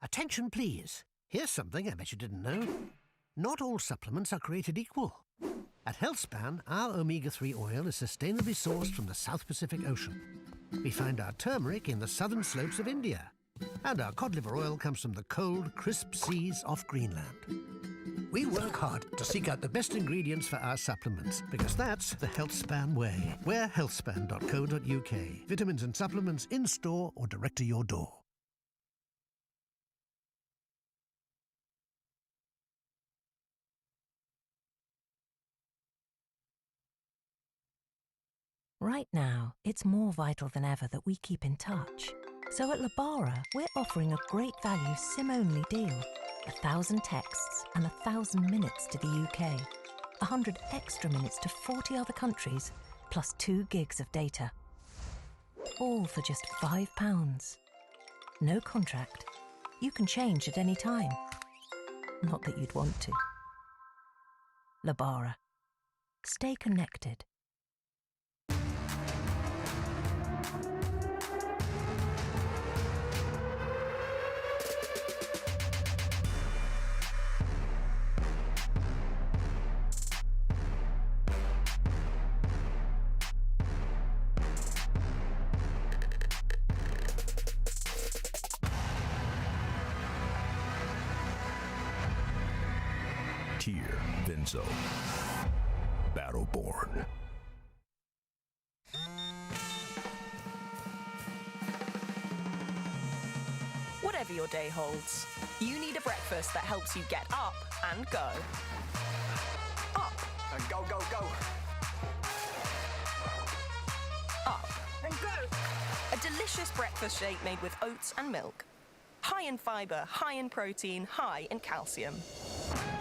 Attention, please. Here's something I bet you didn't know. Not all supplements are created equal. At Healthspan, our omega-3 oil is sustainably sourced from the South Pacific Ocean. We find our turmeric in the southern slopes of India. And our cod liver oil comes from the cold, crisp seas off Greenland. We work hard to seek out the best ingredients for our supplements, because that's the Healthspan way. We're healthspan.co.uk. Vitamins and supplements in-store or direct to your door. Right now, it's more vital than ever that we keep in touch. So at Labara, we're offering a great value SIM-only deal. 1,000 texts and 1,000 minutes to the UK. 100 extra minutes to 40 other countries, plus 2 gigs of data. All for just £5. No contract. You can change at any time. Not that you'd want to. Labara. Stay connected. Tier Vinzo. Battleborn. Whatever your day holds, you need a breakfast that helps you get up and go. Up. And go, go, go. Up. And go. A delicious breakfast shake made with oats and milk. High in fibre, high in protein, high in calcium.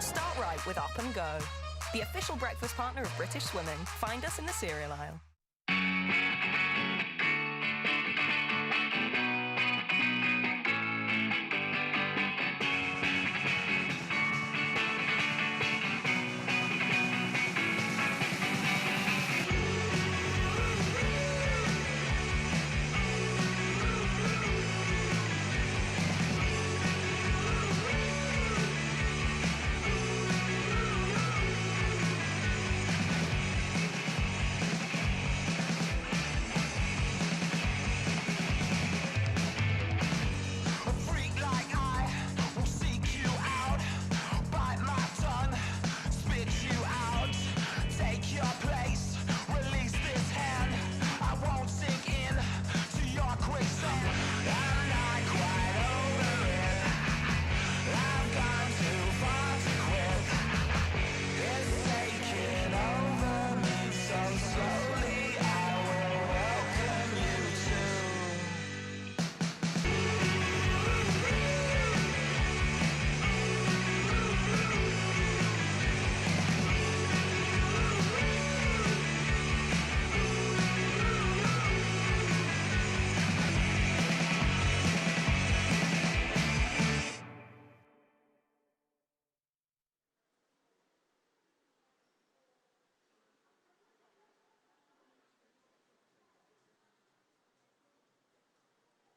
Start right with Up and Go. The official breakfast partner of British Swimming. Find us in the cereal aisle.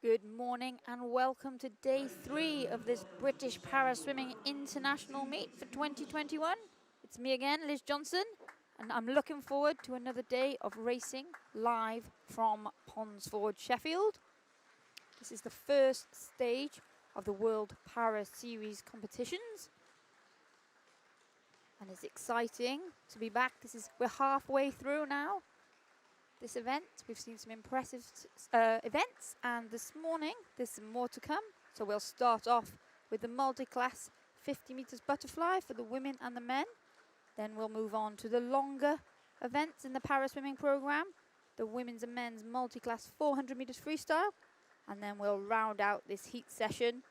Good morning and welcome to day 3 of this British Para-Swimming International Meet for 2021. It's me again, Liz Johnson, and I'm looking forward to another day of racing live from Ponsford, Sheffield. This is the first stage of the World Para Series competitions. And it's exciting to be back. We're halfway through now. This event, we've seen some impressive events, and this morning there's some more to come. So we'll start off with the multi-class 50 meters butterfly for the women and the men. Then we'll move on to the longer events in the para-swimming program, the women's and men's multi-class 400 meters freestyle, and then we'll round out this heat session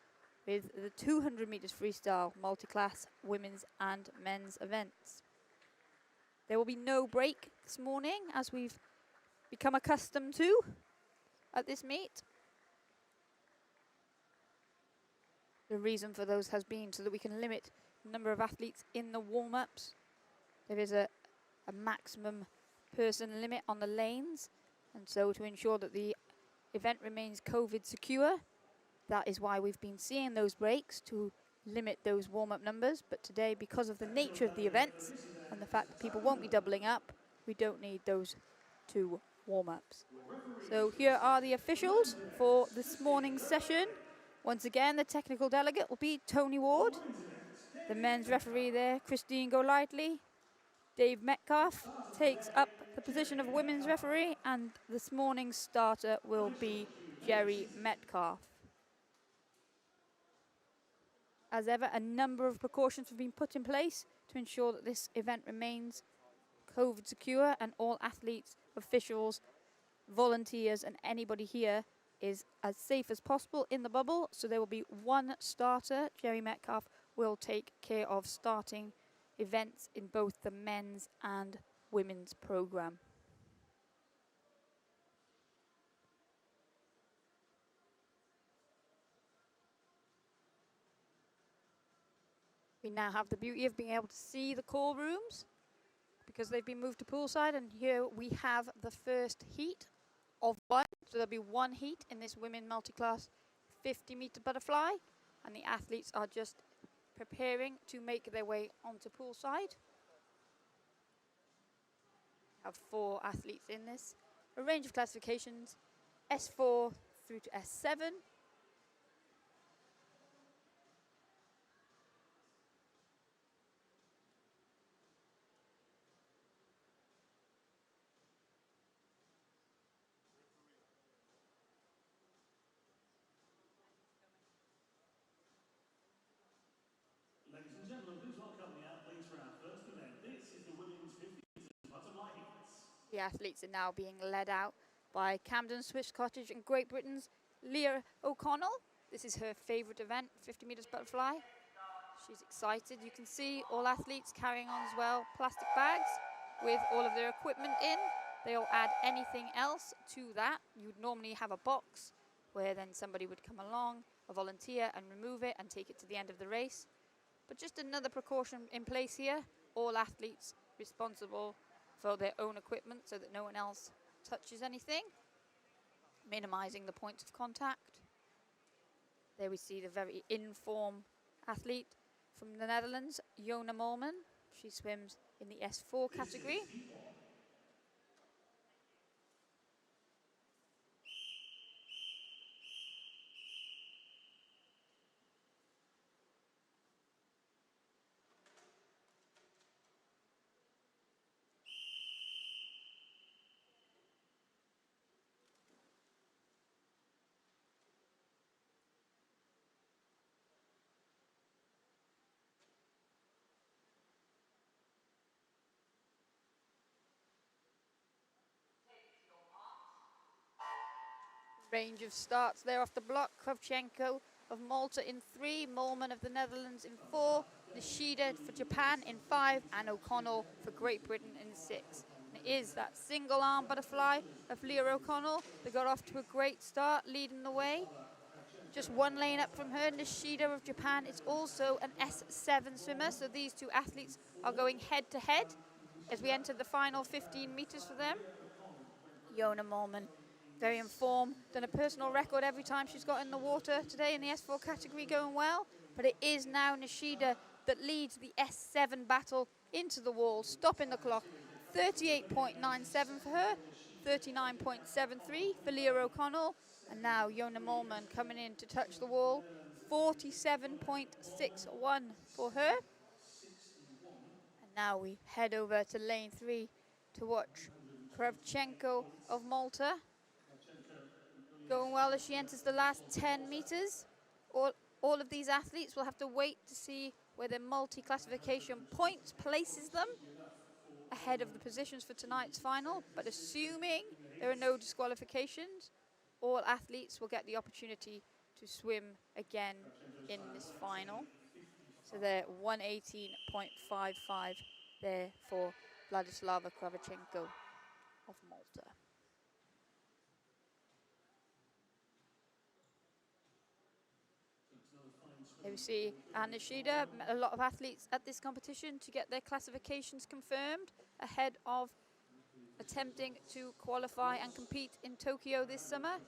with the 200 meters freestyle multi-class women's and men's events. There will be no break this morning, as we've become accustomed to at this meet. The reason for those has been so that we can limit the number of athletes in the warm-ups. There is a maximum person limit on the lanes, and so to ensure that the event remains COVID secure, That is why we've been seeing those breaks to limit those warm-up numbers. But today, because of the nature of the events and the fact that people won't be doubling up, we don't need those 2 warm-ups. So here are the officials for this morning's session. Once again, the technical delegate will be Tony Ward. The men's referee there, Christine Golightly. Dave Metcalf takes up the position of women's referee, and this morning's starter will be Jerry Metcalf. As ever, a number of precautions have been put in place to ensure that this event remains COVID secure, and all athletes, officials, volunteers and anybody here is as safe as possible in the bubble. So there will be 1 starter. Jerry Metcalf will take care of starting events in both the men's and women's program. We now have the beauty of being able to see the call rooms because they've been moved to poolside, and here we have the first heat of 1. So there'll be 1 heat in this women multi-class 50-meter butterfly, and the athletes are just preparing to make their way onto poolside. Have 4 athletes in this. A range of classifications, S4 through to S7. Ladies and gentlemen, please welcome the athletes for our first event. This is the women's 50 meters butterfly heats. The athletes are now being led out by Camden Swiss Cottage in Great Britain's Leah O'Connell. This is her favourite event, 50 metres butterfly. She's excited. You can see all athletes carrying on as well plastic bags with all of their equipment in. They'll add anything else to that. You'd normally have a box where then somebody would come along, a volunteer, and remove it and take it to the end of the race. But just another precaution in place here, all athletes responsible for their own equipment so that no one else touches anything, minimizing the points of contact. There we see the very in-form athlete from the Netherlands, Jona Molman. She swims in the S4 category. Range of starts there off the block. Kravchenko of Malta in 3, Molman of the Netherlands in 4, Nishida for Japan in 5, and O'Connell for Great Britain in 6. And it is that single arm butterfly of Leah O'Connell that got off to a great start, leading the way. Just 1 lane up from her, Nishida of Japan is also an S7 swimmer, so these 2 athletes are going head to head as we enter the final 15 metres for them. Jona Molman, very informed, done a personal record every time she's got in the water today in the S4 category, going well. But it is now Nishida that leads the S7 battle into the wall, stopping the clock. 38.97 for her, 39.73 for Leah O'Connell. And now Jona Molman coming in to touch the wall, 47.61 for her. And now we head over to lane 3 to watch Kravchenko of Malta. Going well as she enters the last 10 metres. All of these athletes will have to wait to see where their multi-classification points places them ahead of the positions for tonight's final. But assuming there are no disqualifications, all athletes will get the opportunity to swim again in this final. So they're 118.55 there for Vladislava Kravchenko of Malta. There we see Nishida, a lot of athletes at this competition to get their classifications confirmed ahead of attempting to qualify and compete in Tokyo this summer.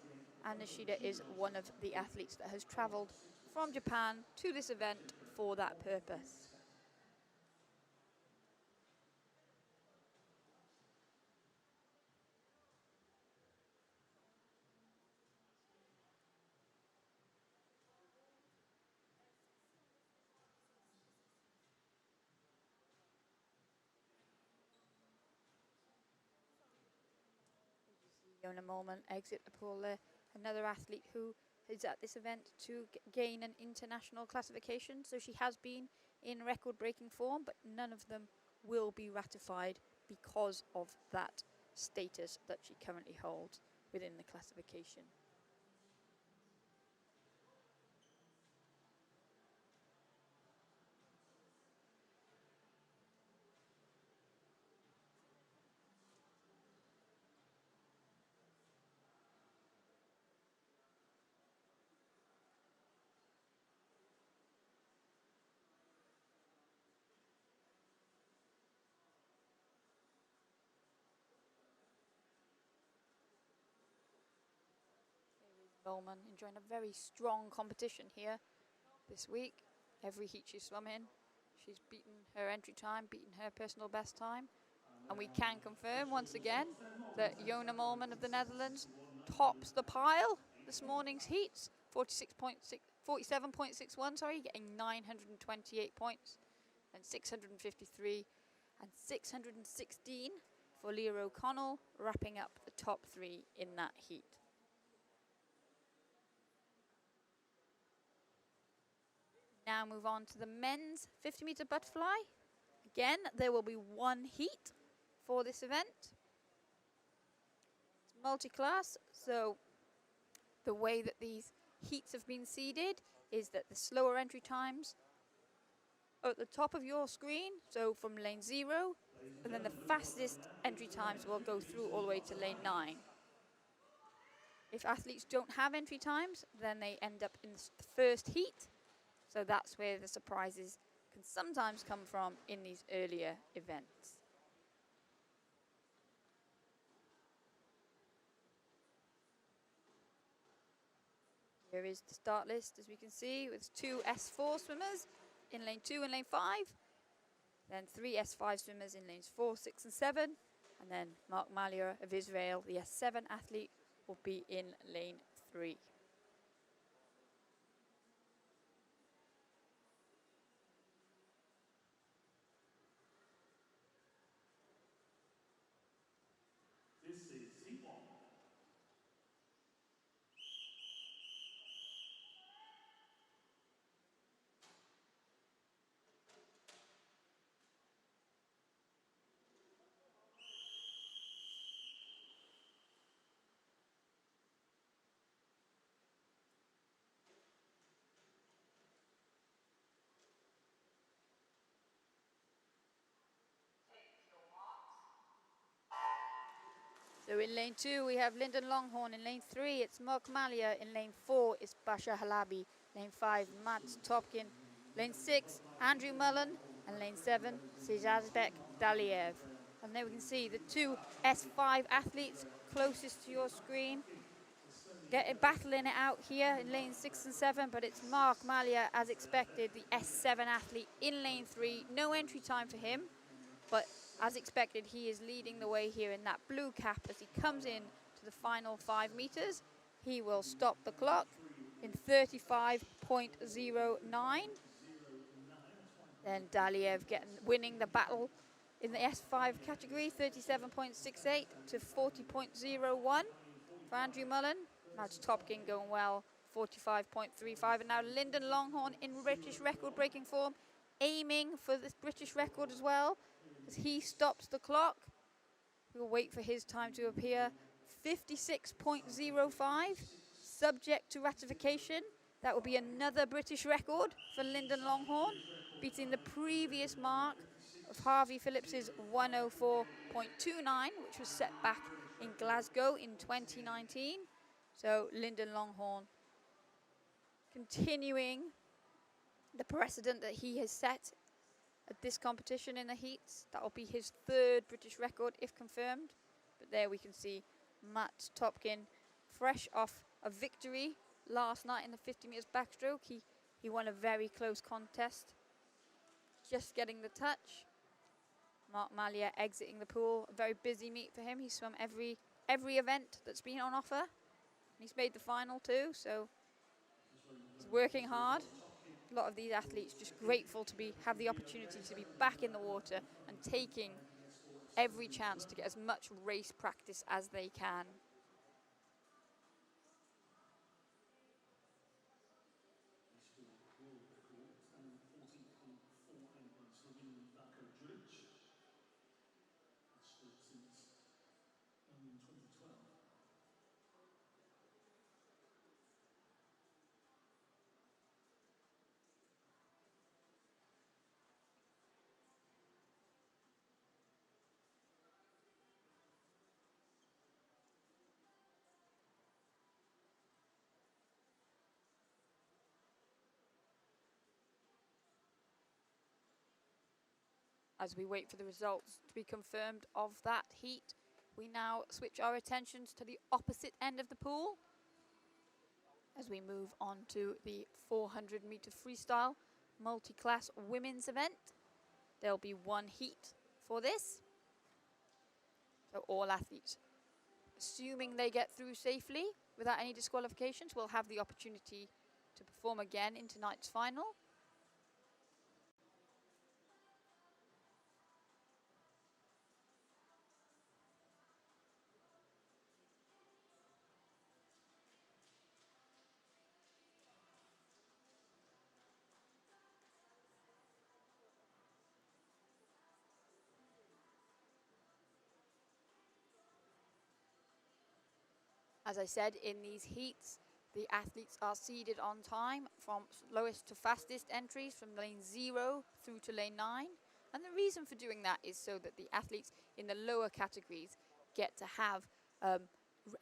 and Nishida is one of the athletes that has travelled from Japan to this event for that purpose. Yona Mollman exit the pool there. Another athlete who is at this event to gain an international classification. So she has been in record-breaking form, but none of them will be ratified because of that status that she currently holds within the classification. Bowman enjoying a very strong competition here this week. Every heat she's swum in, she's beaten her entry time, beaten her personal best time. And we can confirm once again that Yona Mollman of the Netherlands tops the pile this morning's heats. 47.61, sorry, getting 928 points. And 653 and 616 for Leah O'Connell, wrapping up the top three in that heat. Now move on to the men's 50-meter butterfly. Again, there will be one heat for this event. It's multi-class, so the way that these heats have been seeded is that the slower entry times are at the top of your screen, so from lane 0, and then the fastest entry times will go through all the way to lane 9. If athletes don't have entry times, then they end up in the first heat. So that's where the surprises can sometimes come from in these earlier events. Here is the start list, as we can see, with 2 S4 swimmers in lane 2 and lane 5. Then 3 S5 swimmers in lanes 4, 6 and 7. And then Mark Malia of Israel, the S7 athlete, will be in lane 3. This is heat 1. So in lane 2 we have Lyndon Longhorn. In lane 3 it's Mark Malia. In lane 4 it's Basha Halabi. Lane 5 Matt Topkin. Lane 6 Andrew Mullen. And lane 7 Sejazbek Daliev. And there we can see the 2 S5 athletes closest to your screen battling it out here in lane 6 and 7, but it's Mark Malia, as expected, the S7 athlete in lane 3. No entry time for him, but as expected, he is leading the way here in that blue cap as he comes in to the final 5 meters. He will stop the clock in 35.09. Then Daliev winning the battle in the S5 category, 37.68 to 40.01 for Andrew Mullen. Mads Topkin going well, 45.35. And now Lyndon Longhorn in British record-breaking form, aiming for this British record as well, as he stops the clock. We'll wait for his time to appear. 56.05, subject to ratification. That will be another British record for Lyndon Longhorn, beating the previous mark of Harvey Phillips's 104.29, which was set back in Glasgow in 2019. So Lyndon Longhorn continuing the precedent that he has set at this competition in the heats. That will be his 3rd British record if confirmed. But there we can see Matt Topkin fresh off a victory last night in the 50 metres backstroke. He won a very close contest, just getting the touch. Mark Mallier exiting the pool, a very busy meet for him. He's swum every event that's been on offer. He's made the final too, so he's working hard. A lot of these athletes just grateful to have the opportunity to be back in the water and taking every chance to get as much race practice as they can. As we wait for the results to be confirmed of that heat, we now switch our attentions to the opposite end of the pool as we move on to the 400 metre freestyle multi-class women's event. There'll be one heat for this. So all athletes, assuming they get through safely without any disqualifications, will have the opportunity to perform again in tonight's final. As I said, in these heats, the athletes are seeded on time from lowest to fastest entries from lane 0 through to lane 9. And the reason for doing that is so that the athletes in the lower categories get to have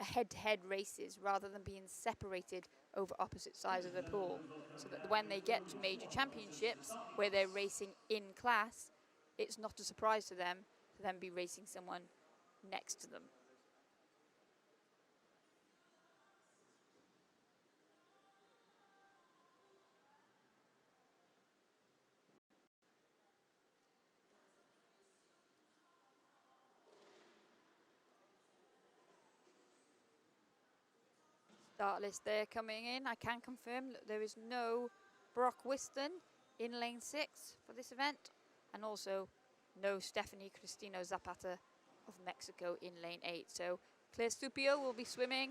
head-to-head races rather than being separated over opposite sides of the pool. So that when they get to major championships where they're racing in class, it's not a surprise to them to then be racing someone next to them. Start list there coming in. I can confirm that there is no Brock Whiston in lane 6 for this event, and also no Stephanie Cristino Zapata of Mexico in lane 8. So Claire Supio will be swimming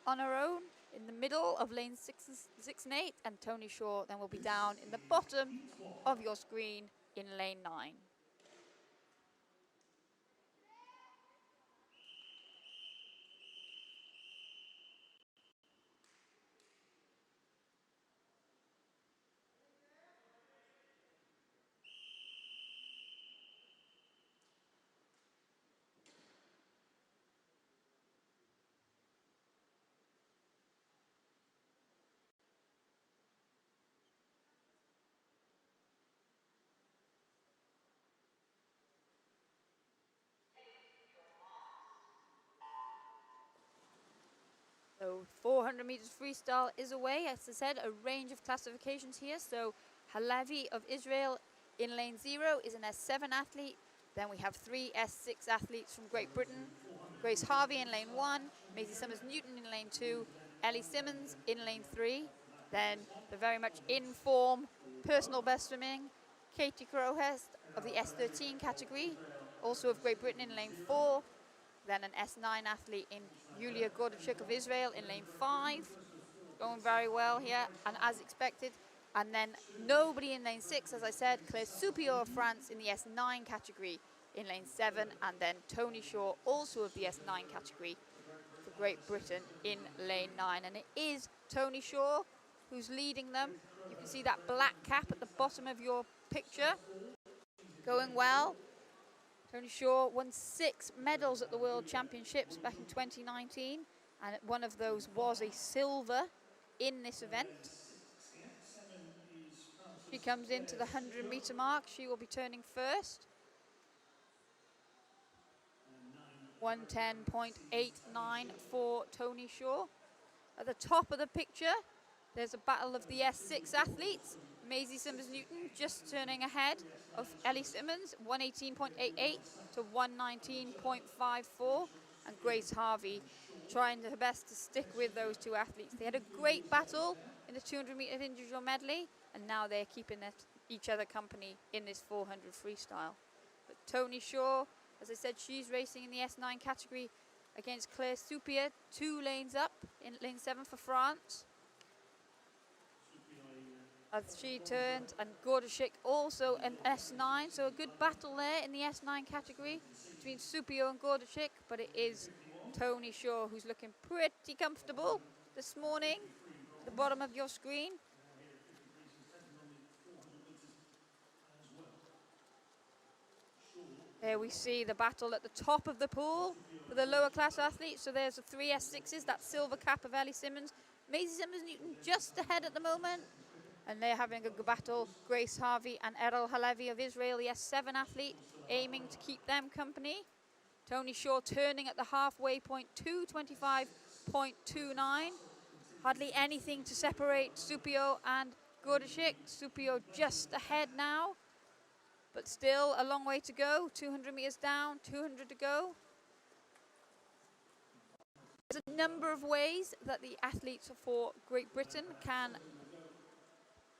on her own in the middle of lane 6 and 8, and Tony Shaw then will be down in the bottom of your screen in lane 9. So 400 meters freestyle is away. As I said, a range of classifications here. So Halavi of Israel in lane 0 is an S7 athlete. Then we have 3 S6 athletes from Great Britain. Grace Harvey in lane 1, Maisie Summers-Newton in lane 2, Ellie Simmons in lane 3. Then the very much in form, personal best swimming, Katie Crowhurst of the S13 category, also of Great Britain in lane 4. Then an S9 athlete in Yulia Gordachuk of Israel in lane 5. Going very well here, and as expected. And then nobody in lane 6, as I said, Claire Supio of France in the S9 category in lane 7. And then Tony Shaw, also of the S9 category for Great Britain in lane 9. And it is Tony Shaw who's leading them. You can see that black cap at the bottom of your picture. Going well. Tony Shaw won 6 medals at the World Championships back in 2019, and one of those was a silver in this event. She comes into the 100 metre mark. She will be turning first. 110.89 for Tony Shaw. At the top of the picture, there's a battle of the S6 athletes. Maisie Summers-Newton just turning ahead of Ellie Simmons, 118.88 to 119.54. And Grace Harvey trying her best to stick with those two athletes. They had a great battle in the 200-metre individual medley, and now they're keeping each other company in this 400 freestyle. But Tony Shaw, as I said, she's racing in the S9 category against Claire Soupier, 2 lanes up in lane 7 for France. As she turned, and Gordashik also an S9, so a good battle there in the S9 category between Soupier and Gordashik, but it is Tony Shaw who's looking pretty comfortable this morning at the bottom of your screen. There we see the battle at the top of the pool for the lower class athletes. So there's the 3 S6s, that silver cap of Ellie Simmons. Maisie Summers-Newton just ahead at the moment. And they're having a good battle. Grace Harvey and Errol Halevi of Israel, the S7 athlete, aiming to keep them company. Tony Shaw turning at the halfway point, 2:25.29. Hardly anything to separate Supio and Gordashik. Supio just ahead now, but still a long way to go. 200 metres down, 200 to go. There's a number of ways that the athletes for Great Britain can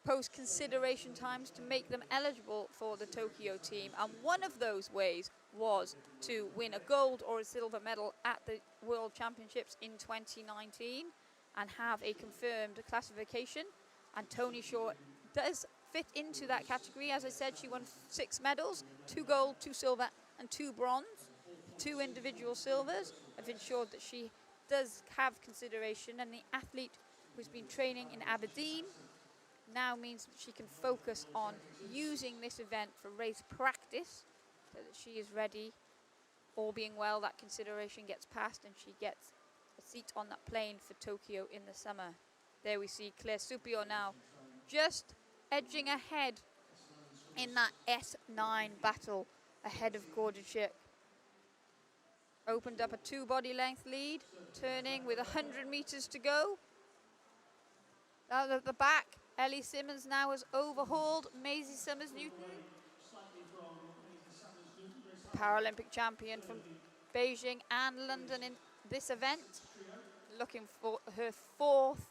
post consideration times to make them eligible for the Tokyo team, and one of those ways was to win a gold or a silver medal at the World Championships in 2019 and have a confirmed classification. And Tony Shaw does fit into that category. As I said, she won 6 medals, 2 gold, 2 silver and 2 bronze. 2 individual silvers have ensured that she does have consideration, and the athlete who's been training in Aberdeen now means that she can focus on using this event for race practice so that she is ready. All being well, that consideration gets passed and she gets a seat on that plane for Tokyo in the summer. There we see Claire Supio now just edging ahead in that S9 battle ahead of Gordashik. Opened up a 2 body length lead, turning with 100 metres to go. Now at the back, Ellie Simmons now has overhauled Maisie Summers-Newton, Paralympic champion from Beijing and London in this event, looking for her 4th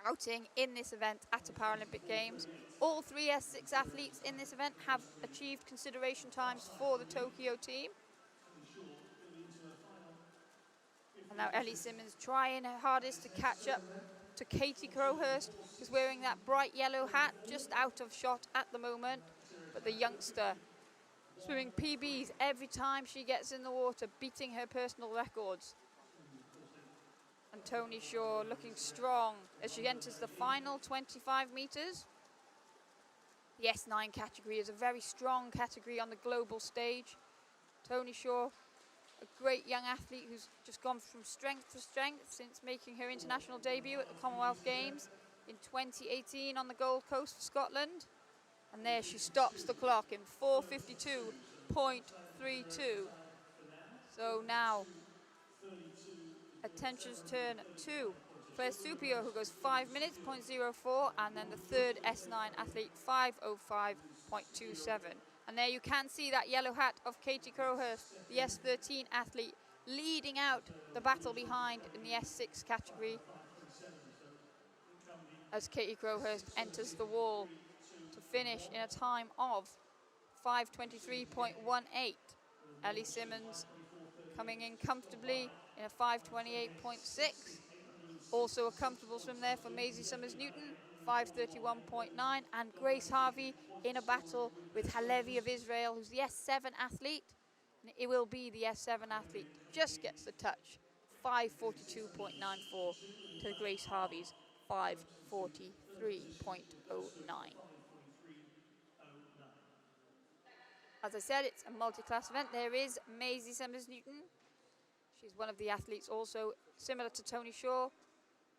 outing in this event at a Paralympic Games. All 3 S6 athletes in this event have achieved consideration times for the Tokyo team. And now Ellie Simmons trying her hardest to catch up to Katie Crowhurst, who's wearing that bright yellow hat, just out of shot at the moment. But the youngster swimming PBs every time she gets in the water, beating her personal records. And Tony Shaw looking strong as she enters the final 25 metres. The S9 category is a very strong category on the global stage. Tony Shaw, a great young athlete who's just gone from strength to strength since making her international debut at the Commonwealth Games in 2018 on the Gold Coast of Scotland. And there she stops the clock in 4:52.32. So now attention's turn to Claire Supio, who goes 5 minutes, 0.04, and then the third S9 athlete, 5:05.27. And there you can see that yellow hat of Katie Crowhurst, the S13 athlete, leading out the battle behind in the S6 category as Katie Crowhurst enters the wall to finish in a time of 5:23.18. Ellie Simmons coming in comfortably in a 5:28.6. Also a comfortable swim there for Maisie Summers-Newton, 5:31.9, and Grace Harvey in a battle with Halevi of Israel, who's the S7 athlete. And it will be the S7 athlete, just gets the touch, 5:42.94 to Grace Harvey's 5:43.09. As I said, it's a multi-class event. There is Maisie Summers-Newton. She's one of the athletes also, similar to Tony Shaw,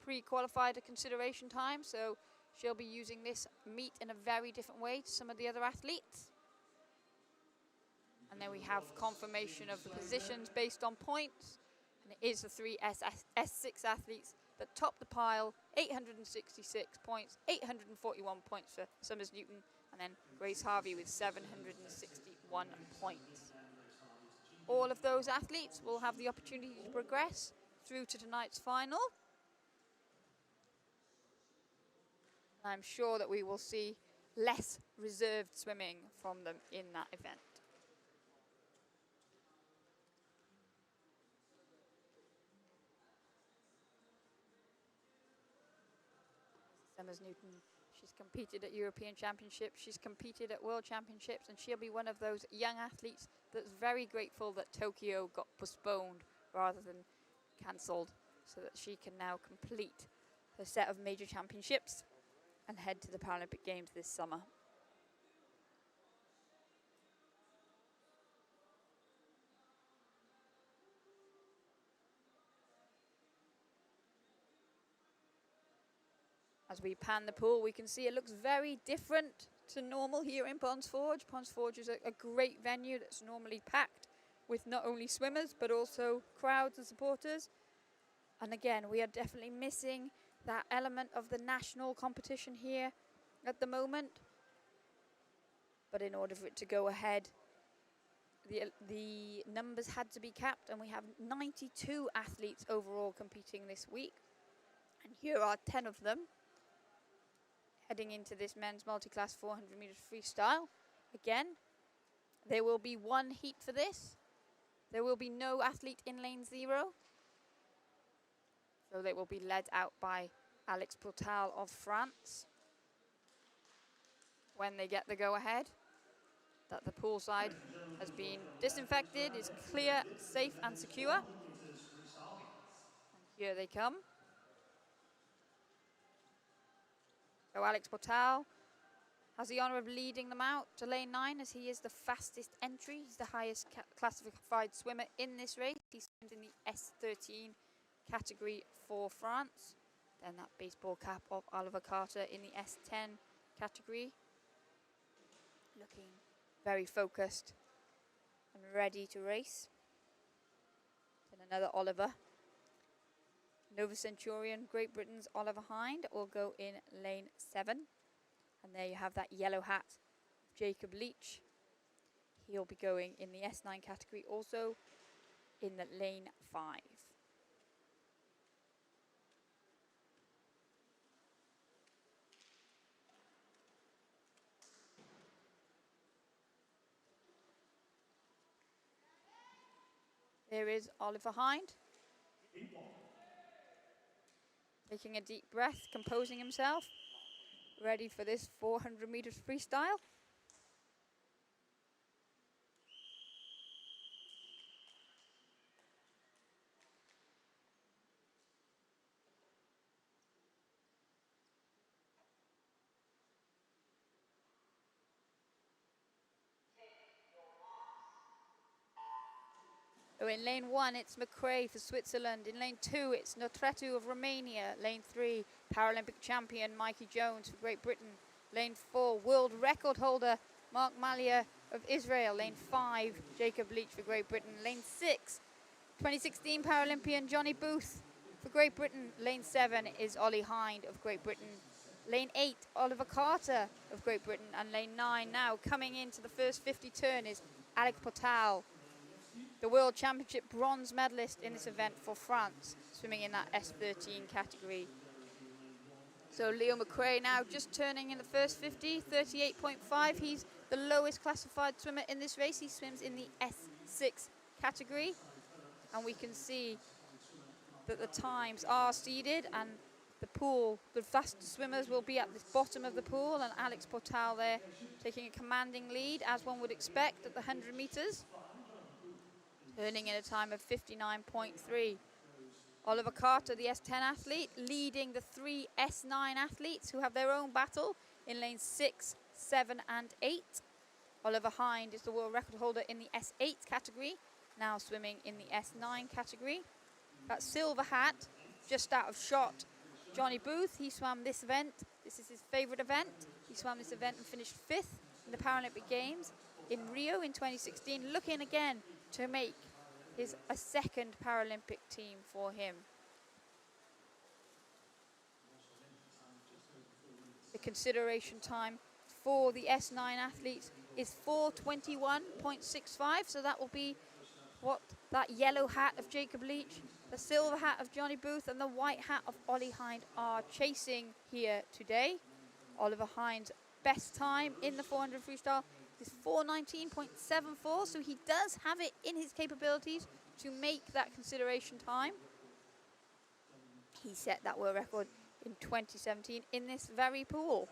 pre-qualified a consideration time, so she'll be using this meet in a very different way to some of the other athletes. And then we have confirmation of the positions based on points. And it is the 3 S6 athletes that top the pile, 866 points, 841 points for Summers Newton, and then Grace Harvey with 761 points. All of those athletes will have the opportunity to progress through to tonight's final. I'm sure that we will see less reserved swimming from them in that event. Summers Newton, she's competed at European Championships, she's competed at World Championships, and she'll be one of those young athletes that's very grateful that Tokyo got postponed rather than cancelled, so that she can now complete her set of major championships and head to the Paralympic Games this summer. As we pan the pool, we can see it looks very different to normal here in Ponds Forge. Ponds Forge is a great venue that's normally packed with not only swimmers but also crowds and supporters. And again, we are definitely missing that element of the national competition here at the moment. But in order for it to go ahead, the numbers had to be capped, and we have 92 athletes overall competing this week. And here are 10 of them heading into this men's multi-class 400 meters freestyle. Again, there will be one heat for this. There will be no athlete in lane 0. So they will be led out by Alex Portal of France when they get the go-ahead that the pool side has been disinfected, is clear, safe and secure. And here they come. So Alex Portal has the honour of leading them out to lane 9, as he is the fastest entry. He's the highest classified swimmer in this race. He swims in the S13 category for France. Then that baseball cap of Oliver Carter in the S10 category. Looking very focused and ready to race. Then another Oliver. Nova Centurion, Great Britain's Oliver Hind, will go in lane 7. And there you have that yellow hat, Jacob Leach. He'll be going in the S9 category, also in the lane 5. There is Oliver Hind, taking a deep breath, composing himself, ready for this 400 meters freestyle. So in lane 1, it's McRae for Switzerland. In lane 2, it's Notretu of Romania. Lane 3, Paralympic champion Mikey Jones for Great Britain. Lane 4, world record holder Mark Malia of Israel. Lane 5, Jacob Leach for Great Britain. Lane 6, 2016 Paralympian Johnny Booth for Great Britain. Lane 7 is Ollie Hind of Great Britain. Lane 8, Oliver Carter of Great Britain. And lane 9, now coming into the first 50 turn, is Alex Portal, the World Championship bronze medalist in this event for France, swimming in that S13 category. So Leo McRae now just turning in the first 50, 38.5. He's the lowest classified swimmer in this race. He swims in the S6 category. And we can see that the times are seeded, and the pool, the fastest swimmers will be at the bottom of the pool, and Alex Portal there taking a commanding lead, as one would expect at the 100 meters. Turning in a time of 59.3. Oliver Carter, the S10 athlete, leading the 3 S9 athletes who have their own battle in lanes 6, 7 and 8. Oliver Hind is the world record holder in the S8 category, now swimming in the S9 category. That silver hat, just out of shot, Johnny Booth, he swam this event. This is his favourite event. He swam this event and finished 5th in the Paralympic Games in Rio in 2016, looking again to make a second Paralympic team for him. consideration time for the S9 athletes is 4:21.65, so that will be what that yellow hat of Jacob Leach, the silver hat of Johnny Booth, and the white hat of Ollie Hind are chasing here today. Oliver Hind's best time in the 400 freestyle is 4:19.74, so he does have it in his capabilities to make that consideration time. He set that world record in 2017 in this very pool.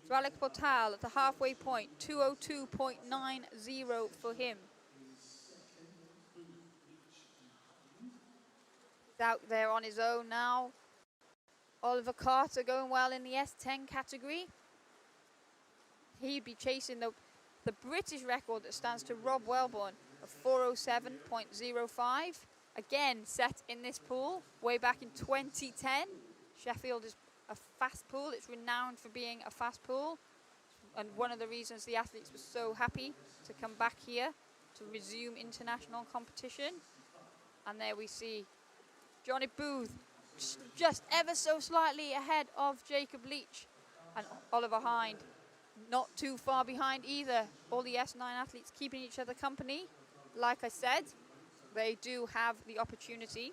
So Alex Portal at the halfway point, 2:02.90 for him. He's out there on his own now. Oliver Carter going well in the S10 category. He'd be chasing the British record that stands to Rob Wellborn of 4:07.05. Again, set in this pool way back in 2010. Sheffield is a fast pool. It's renowned for being a fast pool. And one of the reasons the athletes were so happy to come back here to resume international competition. And there we see Johnny Booth just ever so slightly ahead of Jacob Leach, and Oliver Hind not too far behind either. All the S9 athletes keeping each other company. Like I said, they do have the opportunity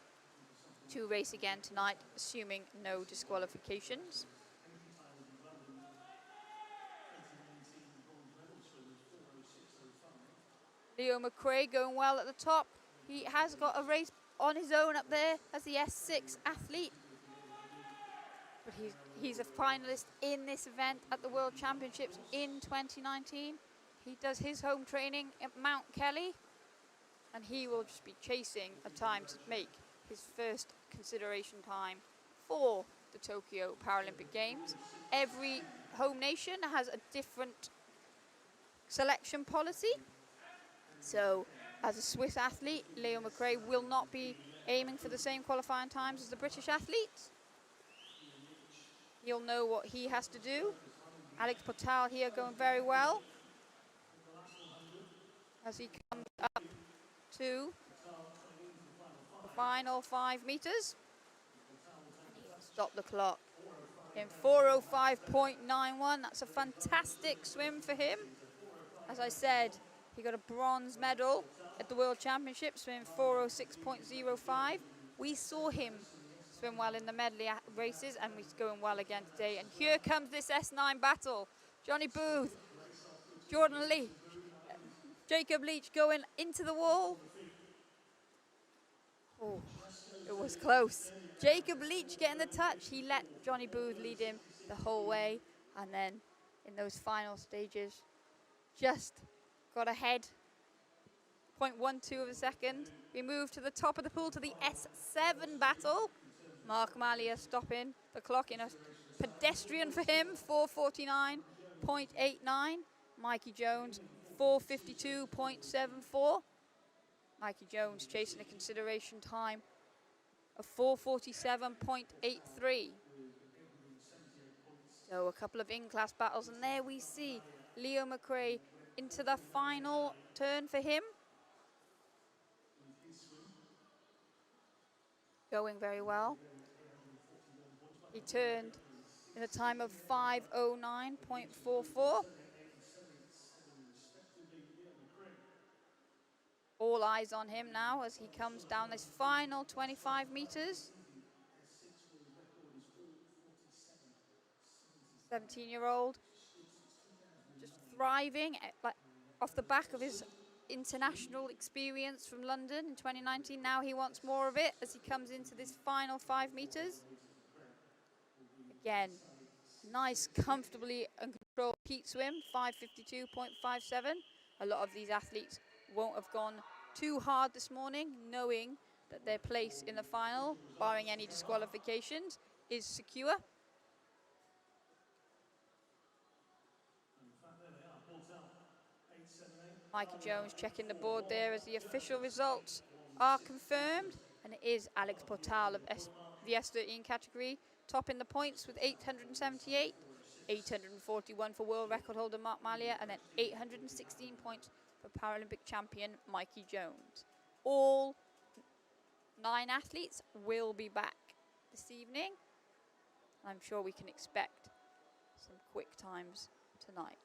to race again tonight, assuming no disqualifications. Leo McRae going well at the top. He has got a race on his own up there as the S6 athlete. But he's a finalist in this event at the World Championships in 2019. He does his home training at Mount Kelly, and he will just be chasing a time to make his first consideration time for the Tokyo Paralympic Games. Every home nation has a different selection policy. So as a Swiss athlete, Leo McRae will not be aiming for the same qualifying times as the British athletes. He'll know what he has to do. Alex Portal here going very well as he comes up to the final 5 meters. And he'll stop the clock in 4:05.91. That's a fantastic swim for him. As I said, he got a bronze medal at the World Championships, swimming 4:06.05. We saw him swim well in the medley races, and he's going well again today. And here comes this S9 battle. Johnny Booth, Jordan Lee, Jacob Leach going into the wall. Oh, it was close. Jacob Leach getting the touch. He let Johnny Booth lead him the whole way, and then in those final stages, just got ahead, 0.12 of a second. We move to the top of the pool to the S7 battle. Mark Malia stopping the clock in a pedestrian for him, 4:49.89. Mikey Jones, 4:52.74. Mikey Jones chasing a consideration time of 4:47.83. So a couple of in-class battles, and there we see Leo McRae into the final turn for him. Going very well. He turned in a time of 5:09.44. All eyes on him now as he comes down this final 25 meters. 17-year-old, just thriving off the back of his international experience from London in 2019. Now he wants more of it as he comes into this final 5 meters. Again, nice, comfortably and controlled heat swim, 5:52.57. A lot of these athletes won't have gone too hard this morning, knowing that their place in the final, barring any disqualifications, is secure. Mikey Jones checking the board there as the official results are confirmed, and it is Alex Portal of the S13 category, topping the points with 878, 841 for world record holder Mark Malia, and then 816 points for Paralympic champion Mikey Jones. All 9 athletes will be back this evening. I'm sure we can expect some quick times tonight.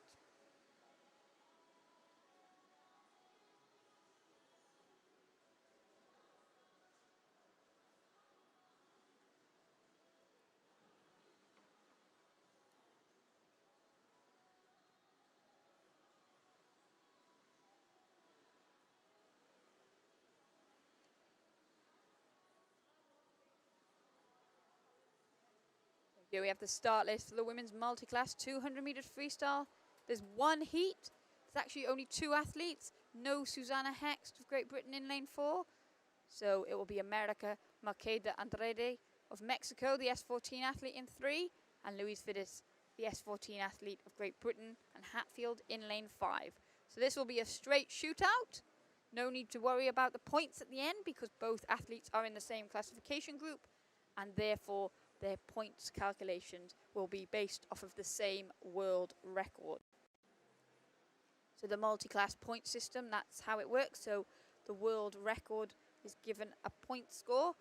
Here we have the start list for the women's multi-class 200 meters freestyle. There's one heat. There's actually only 2 athletes. No Susanna Hext of Great Britain in lane 4. So it will be America Maqueda Andrade of Mexico, the S14 athlete in 3, and Louise Fides, the S14 athlete of Great Britain, and Hatfield in lane 5. So this will be a straight shootout. No need to worry about the points at the end because both athletes are in the same classification group, and therefore their points calculations will be based off of the same world record. So the multi-class point system, that's how it works. So the world record is given a point score.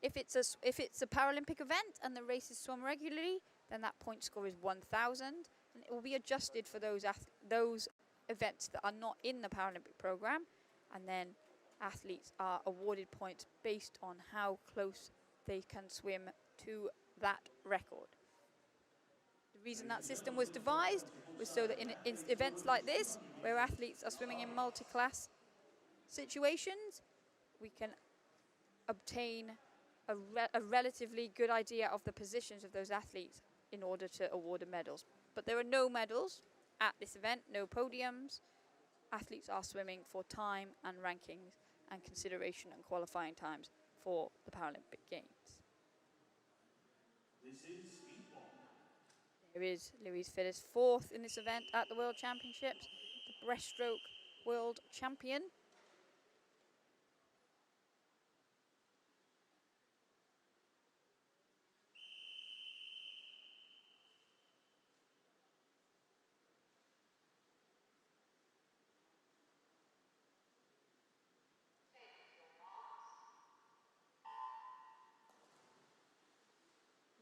If it's a Paralympic event and the race is swum regularly, then that point score is 1,000, and it will be adjusted for those events that are not in the Paralympic program, and then athletes are awarded points based on how close they can swim to that record. The reason that system was devised was so that in events like this, where athletes are swimming in multi-class situations, we can obtain a relatively good idea of the positions of those athletes in order to award the medals. But there are no medals at this event, no podiums. Athletes are swimming for time and rankings and consideration and qualifying times for the Paralympic Games. There is Louise Fides, 4th in this event at the World Championships, the breaststroke world champion.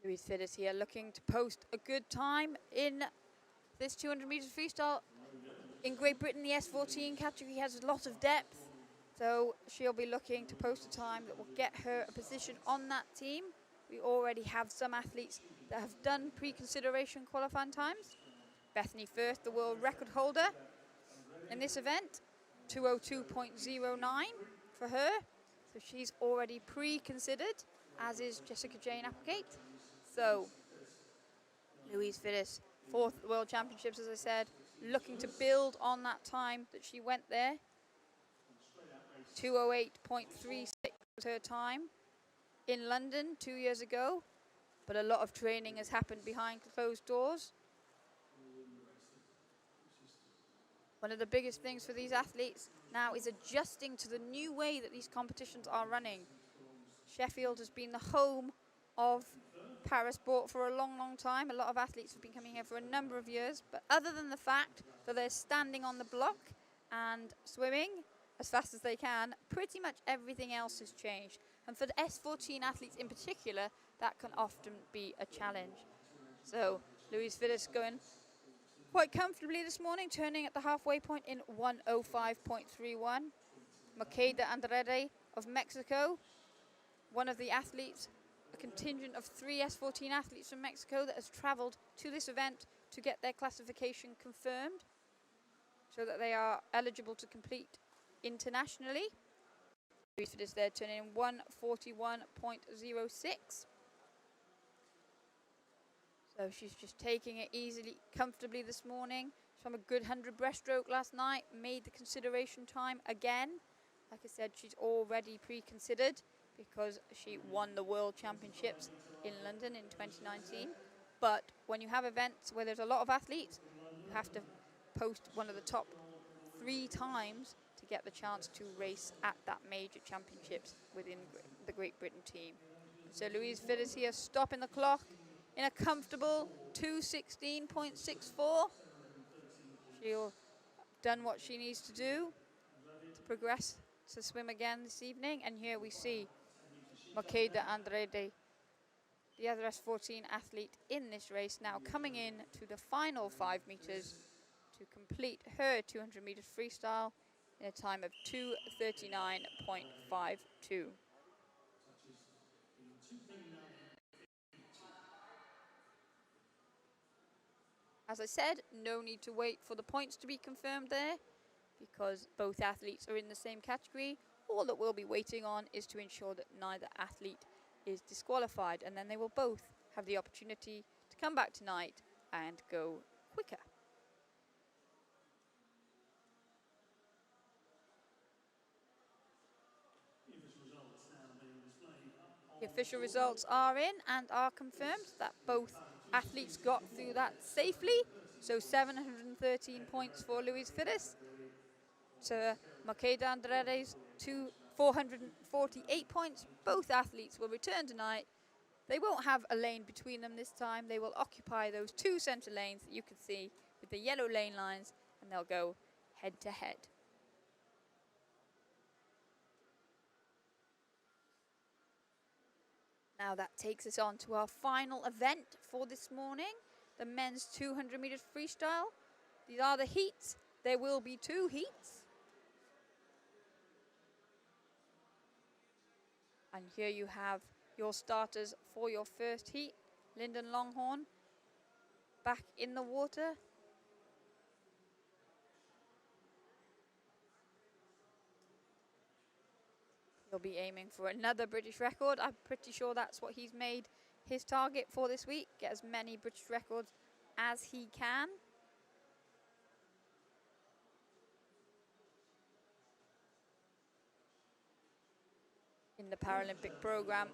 Louise Fides here looking to post a good time in this 200 meters freestyle. In Great Britain, the S14 category has a lot of depth, so she'll be looking to post a time that will get her a position on that team. We already have some athletes that have done pre-consideration qualifying times. Bethany Firth, the world record holder in this event, 2:02.09 for her. So she's already pre-considered, as is Jessica Jane Applegate. So Louise Fides, 4th at the World Championships, as I said, looking to build on that time that she went there. 2:08.36 was her time in London 2 years ago, but a lot of training has happened behind closed doors. One of the biggest things for these athletes now is adjusting to the new way that these competitions are running. Sheffield has been the home of Parasport for a long, long time. A lot of athletes have been coming here for a number of years, but other than the fact that they're standing on the block and swimming as fast as they can, pretty much everything else has changed. And for the S14 athletes in particular, that can often be a challenge. So Louise Fides going quite comfortably this morning, turning at the halfway point in 1:05.31. Maqueda Andrade of Mexico, one of the athletes, a contingent of 3 S14 athletes from Mexico that has travelled to this event to get their classification confirmed so that they are eligible to compete internationally. Louise Fides there turning in 1:41.06. So she's just taking it easily, comfortably this morning. From a good 100 breaststroke last night, made the consideration time again. Like I said, she's already pre-considered because she won the World Championships in London in 2019. But when you have events where there's a lot of athletes, you have to post one of the top 3 times to get the chance to race at that major championships within the Great Britain team. So Louise Fides here stopping the clock in a comfortable 2:16.64. She'll done what she needs to do to progress to swim again this evening. And here we see Maqueda Andrade the other S14 athlete in this race, now coming in to the final 5 meters to complete her 200 meters freestyle in a time of 2:39.52. As I said, no need to wait for the points to be confirmed there, because both athletes are in the same category. All that we'll be waiting on is to ensure that neither athlete is disqualified, and then they will both have the opportunity to come back tonight and go quicker. The official results are in and are confirmed that both athletes got through that safely. So 713 points for Luis Fides to Makeda Andredes 448 points. Both athletes will return tonight. They won't have a lane between them this time. They will occupy those 2 center lanes that you can see with the yellow lane lines, and they'll go head to head. Now that takes us on to our final event for this morning, the men's 200 meters freestyle. These are the heats. There will be 2 heats. And here you have your starters for your first heat. Lyndon Longhorn back in the water. He'll be aiming for another British record. I'm pretty sure that's what he's made his target for this week. Get as many British records as he can. In the Paralympic program,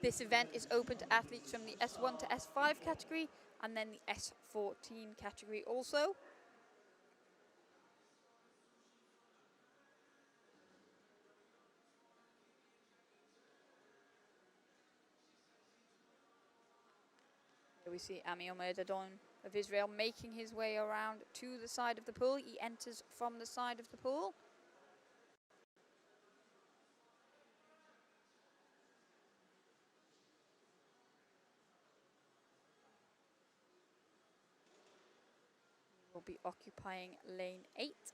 this event is open to athletes from the S1 to S5 category, and then the S14 category also. Here we see Ami Omerdadon of Israel making his way around to the side of the pool. He enters from the side of the pool. Will be occupying lane 8.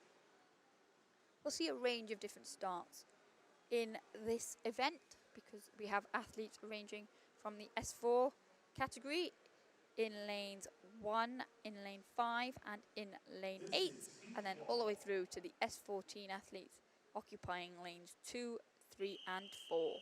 We'll see a range of different starts in this event, because we have athletes ranging from the S4 category in lanes 1, in lane 5 and in lane 8, and then all the way through to the S14 athletes occupying lanes 2, 3 and 4.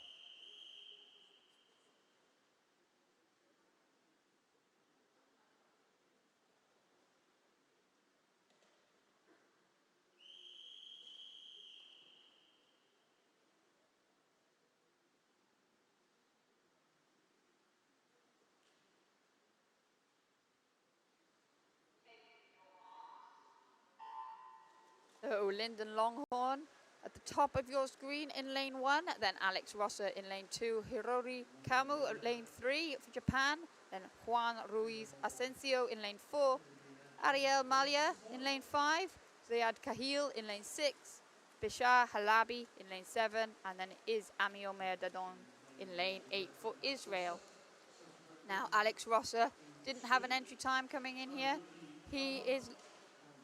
So Lyndon Longhorn at the top of your screen in lane 1, then Alex Rosser in lane 2, Hirori Kamu at lane 3 for Japan, then Juan Ruiz Asensio in lane 4, Ariel Malia in lane 5, Zayad Kahil in lane 6, Bishar Halabi in lane 7, and then it is Ami Omerdadon in lane 8 for Israel. Now Alex Rosser didn't have an entry time coming in here. He is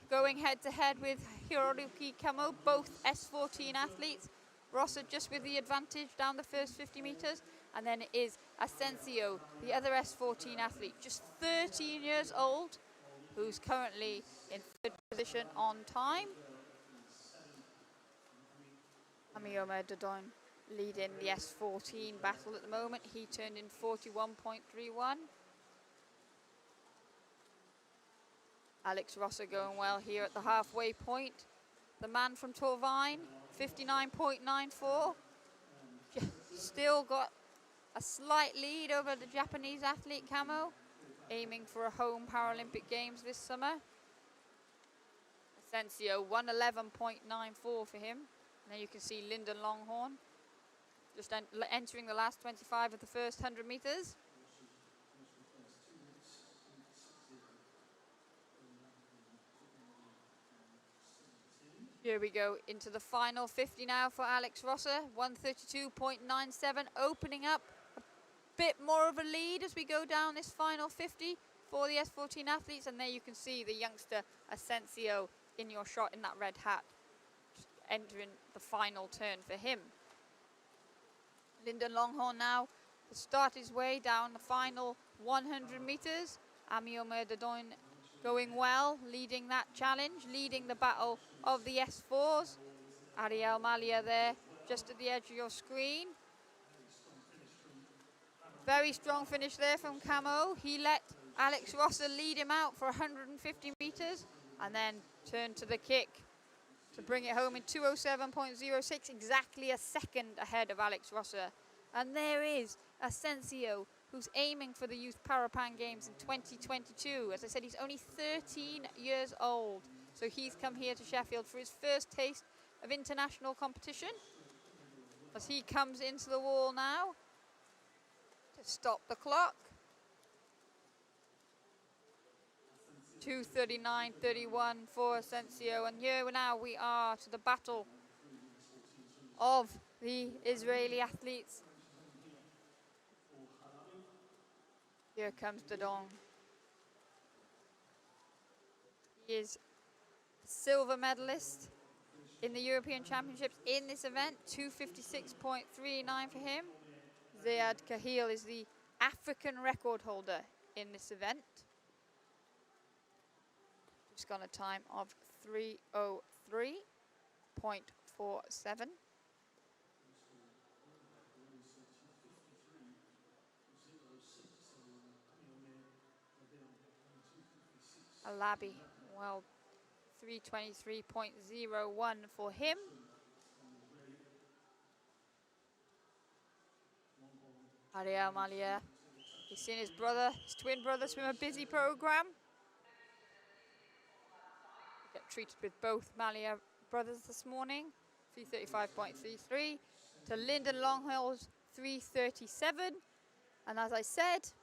going head-to-head with Hiroyuki Kamo, both S14 athletes. Rosser just with the advantage down the first 50 metres. And then it is Asensio, the other S14 athlete, just 13 years old, who's currently in 3rd position on time. Ami Omerdadon leading the S14 battle at the moment. He turned in 41.31. Alex Rosser going well here at the halfway point. The man from Torvine, 59.94. Still got a slight lead over the Japanese athlete Kamo, aiming for a home Paralympic Games this summer. Asensio, 111.94 for him. And then you can see Lyndon Longhorn just entering the last 25 of the first 100 metres. Here we go into the final 50 now for Alex Rosser, 132.97, opening up a bit more of a lead as we go down this final 50 for the S14 athletes. And there you can see the youngster Asensio in your shot in that red hat, just entering the final turn for him. Lyndon Longhorn now to start his way down the final 100 metres. Amio Merdadon going well, leading that challenge, leading the battle of the S4s. Ariel Malia there, just at the edge of your screen. Very strong finish there from Camo. He let Alex Rosser lead him out for 150 metres and then turned to the kick to bring it home in 2:07.06, exactly a second ahead of Alex Rosser. And there is Asensio, who's aiming for the Youth Parapan Games in 2022. As I said, he's only 13 years old. So he's come here to Sheffield for his first taste of international competition. As he comes into the wall now to stop the clock. 2:39.31 for Asensio. And here now we are to the battle of the Israeli athletes. Here comes Dodon. He is a silver medalist in the European Championships in this event. 2:56.39 for him. Zayad Kahil is the African record holder in this event. Just got a time of 3:03.47. Alabi, well, 3:23.01 for him. Ariel Malia, he's seen his brother, his twin brother, swim a busy program. Get treated with both Malia brothers this morning. 3:35.33 to Lyndon Longhorn's 3:37. And as I said,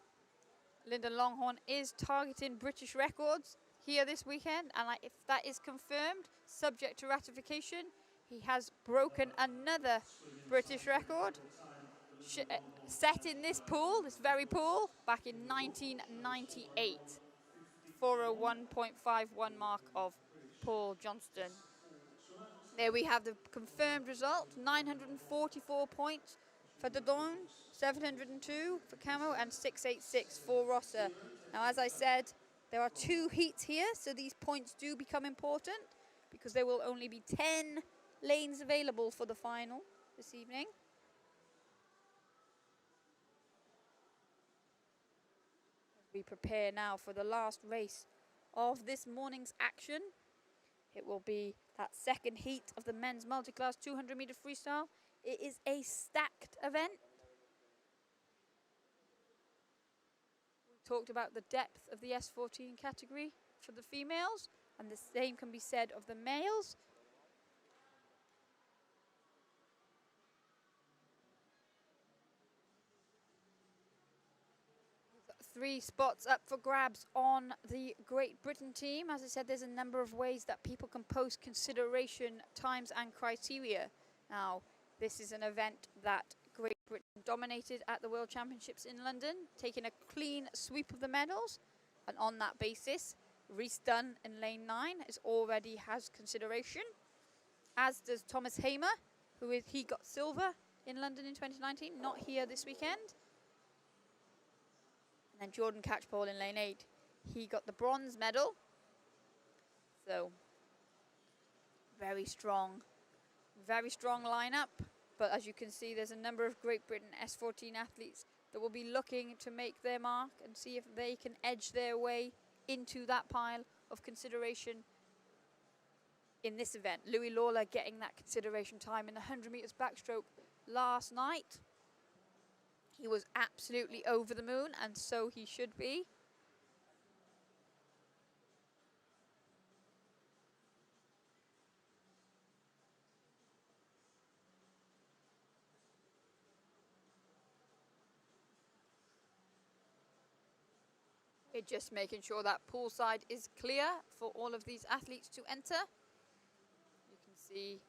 Lyndon Longhorn is targeting British records here this weekend, and if that is confirmed, subject to ratification, he has broken another British record set in this pool, this very pool, back in 1998. 4:01.51 mark of Paul Johnston. There we have the confirmed result, 944 points for Dodon, 702 for Camo, and 686 for Rosser. Now, as I said, there are 2 heats here, so these points do become important because there will only be 10 lanes available for the final this evening. We prepare now for the last race of this morning's action. It will be that second heat of the men's multi-class 200-meter freestyle. It is a stacked event. We talked about the depth of the S14 category for the females, and the same can be said of the males. We've got 3 spots up for grabs on the Great Britain team. As I said, there's a number of ways that people can post consideration times and criteria. Now, this is an event that Great Britain dominated at the World Championships in London, taking a clean sweep of the medals. And on that basis, Rhys Dunn in lane 9 already has consideration, as does Thomas Hamer, he got silver in London in 2019, not here this weekend. And then Jordan Catchpole in lane 8, he got the bronze medal. So, very strong lineup. But as you can see, there's a number of Great Britain S14 athletes that will be looking to make their mark and see if they can edge their way into that pile of consideration in this event. Louis Lawler getting that consideration time in the 100 metres backstroke last night. He was absolutely over the moon, and so he should be. We're just making sure that poolside is clear for all of these athletes to enter. You can see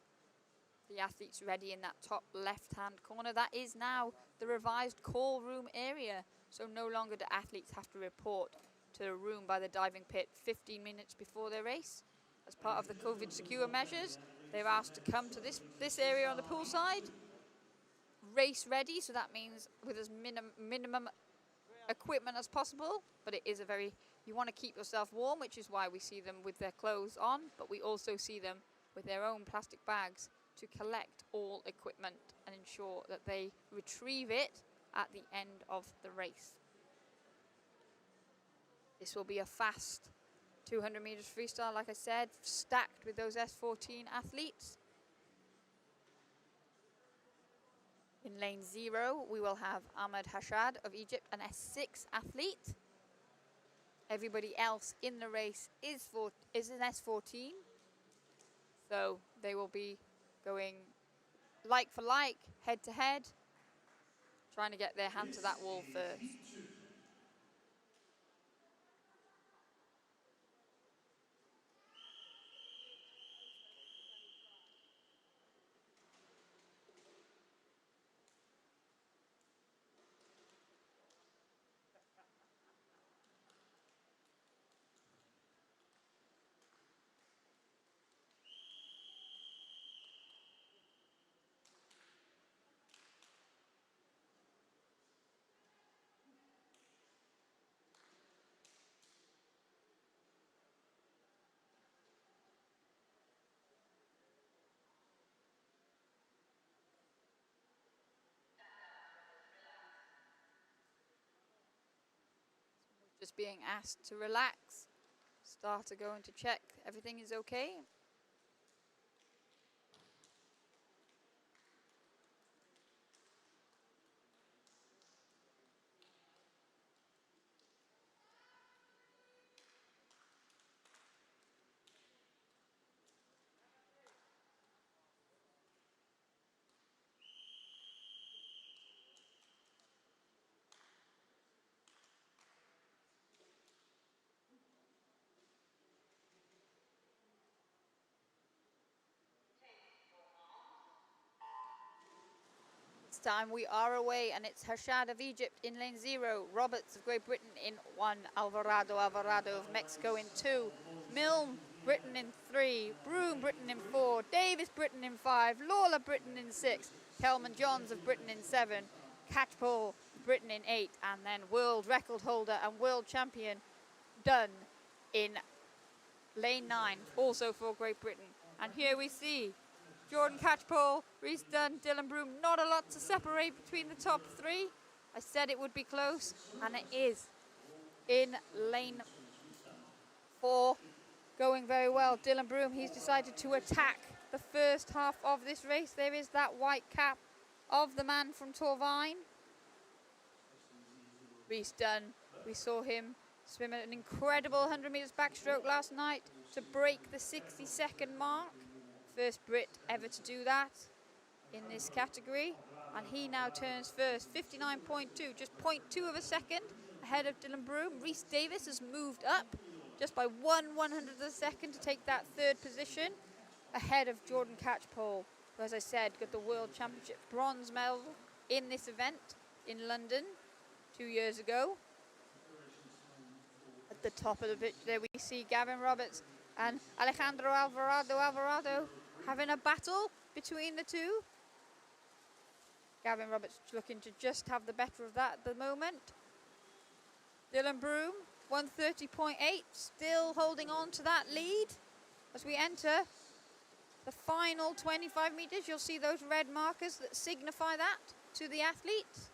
the athletes ready in that top left-hand corner. That is now the revised call room area. So no longer do athletes have to report to a room by the diving pit 15 minutes before their race. As part of the COVID secure measures, they're asked to come to this area on the pool side, race ready, so that means with as minimum equipment as possible, but it is you want to keep yourself warm, which is why we see them with their clothes on, but we also see them with their own plastic bags to collect all equipment and ensure that they retrieve it at the end of the race. This will be a fast 200 meters freestyle, like I said, stacked with those S14 athletes. In lane 0, we will have Ahmed Hashad of Egypt, an S6 athlete. Everybody else in the race is an S14. So they will be going like for like, head to head, trying to get their hand to that wall first. Just being asked to relax. Starter going to check everything is okay. This time we are away, and it's Hashad of Egypt in lane 0, Roberts of Great Britain in 1, Alvarado of Mexico in 2, Milne Britain in 3, Broome Britain in 4, Davis Britain in 5, Lawler Britain in 6, Kelman Johns of Britain in 7, Catchpole Britain in 8, and then world record holder and world champion Dunn in lane 9, also for Great Britain. And here we see Jordan Catchpole, Rhys Dunn, Dylan Broome. Not a lot to separate between the top 3. I said it would be close, and it is. In lane 4, going very well. Dylan Broome, he's decided to attack the first half of this race. There is that white cap of the man from Torvine. Rhys Dunn, we saw him swim at an incredible 100 metres backstroke last night to break the 60-second mark. First Brit ever to do that in this category, and he now turns first, 59.2, just 0.2 of a second ahead of Dylan Broome. Rhys Davis has moved up just by 1/100th of a second to take that 3rd position ahead of Jordan Catchpole, who, as I said, got the World Championship bronze medal in this event in London 2 years ago. At the top of the pitch there we see Gavin Roberts and Alejandro Alvarado having a battle between the two. Gavin Roberts looking to just have the better of that at the moment. Dylan Broome, 130.8, still holding on to that lead. As we enter the final 25 metres, you'll see those red markers that signify that to the athletes.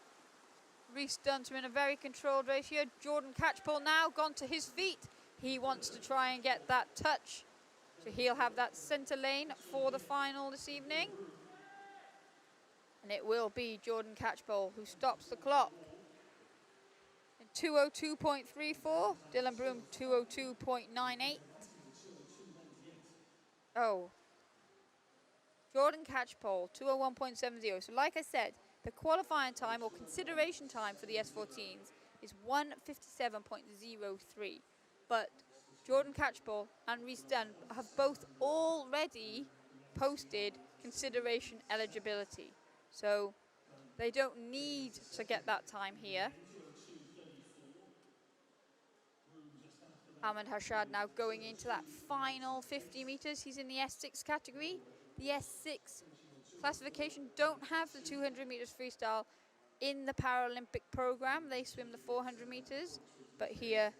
Rhys Dunn in a very controlled race here. Jordan Catchpole now gone to his feet. He wants to try and get that touch. So he'll have that centre lane for the final this evening. And it will be Jordan Catchpole who stops the clock. In 2:02.34, Dylan Broome 2:02.98. Oh. Jordan Catchpole 2:01.70. So like I said, the qualifying time or consideration time for the S14s is 1:57.03. But Jordan Catchpole and Rhys Dunn have both already posted consideration eligibility. So they don't need to get that time here. Ahmed Hashad now going into that final 50 metres. He's in the S6 category. The S6 classification don't have the 200 metres freestyle in the Paralympic program. They swim the 400 metres. But here,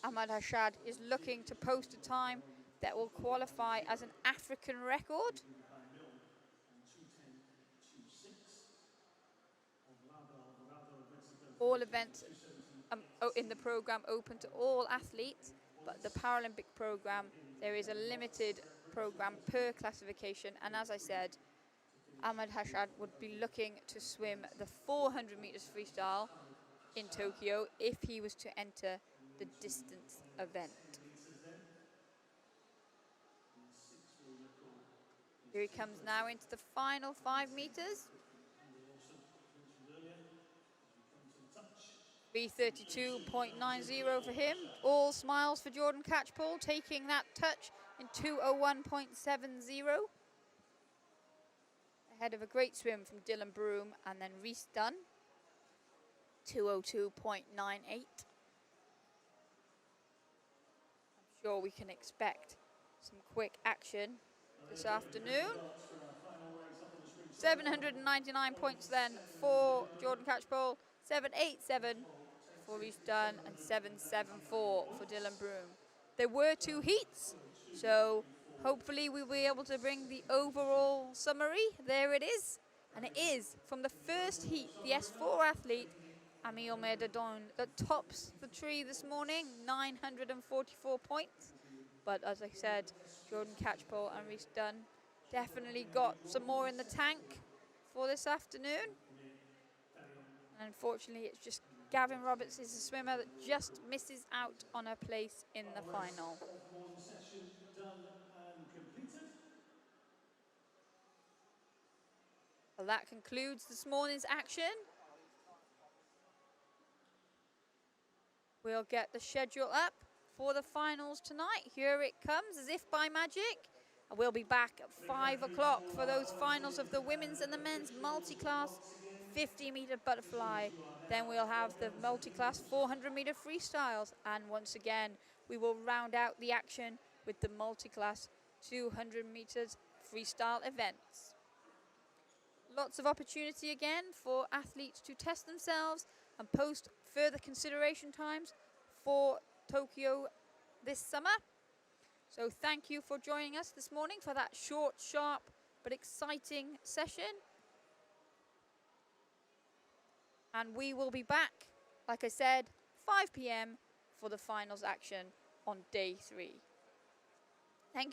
Ahmed Hashad is looking to post a time that will qualify as an African record. All events in the program open to all athletes, but the Paralympic program, there is a limited program per classification. And as I said, Ahmed Hashad would be looking to swim the 400 metres freestyle in Tokyo if he was to enter the distance event. Here he comes now into the final 5 metres. 3:32.90 for him. All smiles for Jordan Catchpole, taking that touch in 2:01.70. Ahead of a great swim from Dylan Broom and then Reese Dunn. 2:02.98. I'm sure we can expect some quick action this afternoon. 799 points then for Jordan Catchpole, 787 for Reese Dunn, and 774 for Dylan Broom. There were 2 heats, so hopefully we'll be able to bring the overall summary. There it is, and it is from the first heat, the S4 athlete, Ami Omedadon, that tops the tree this morning, 944 points. But as I said, Jordan Catchpole and Reese Dunn definitely got some more in the tank for this afternoon. And unfortunately, it's just Gavin Roberts is a swimmer that just misses out on a place in the final. Well, that concludes this morning's action. We'll get the schedule up for the finals tonight. Here it comes, as if by magic. And we'll be back at 5 o'clock for those finals of the women's and the men's multi-class 50-metre butterfly. Then we'll have the multi-class 400-metre freestyles. And once again, we will round out the action with the multi-class 200 metres freestyle events. Lots of opportunity again for athletes to test themselves and post further consideration times for Tokyo this summer. So thank you for joining us this morning for that short, sharp, but exciting session. And we will be back, like I said, 5 p.m. for the finals action on day 3. Thank you.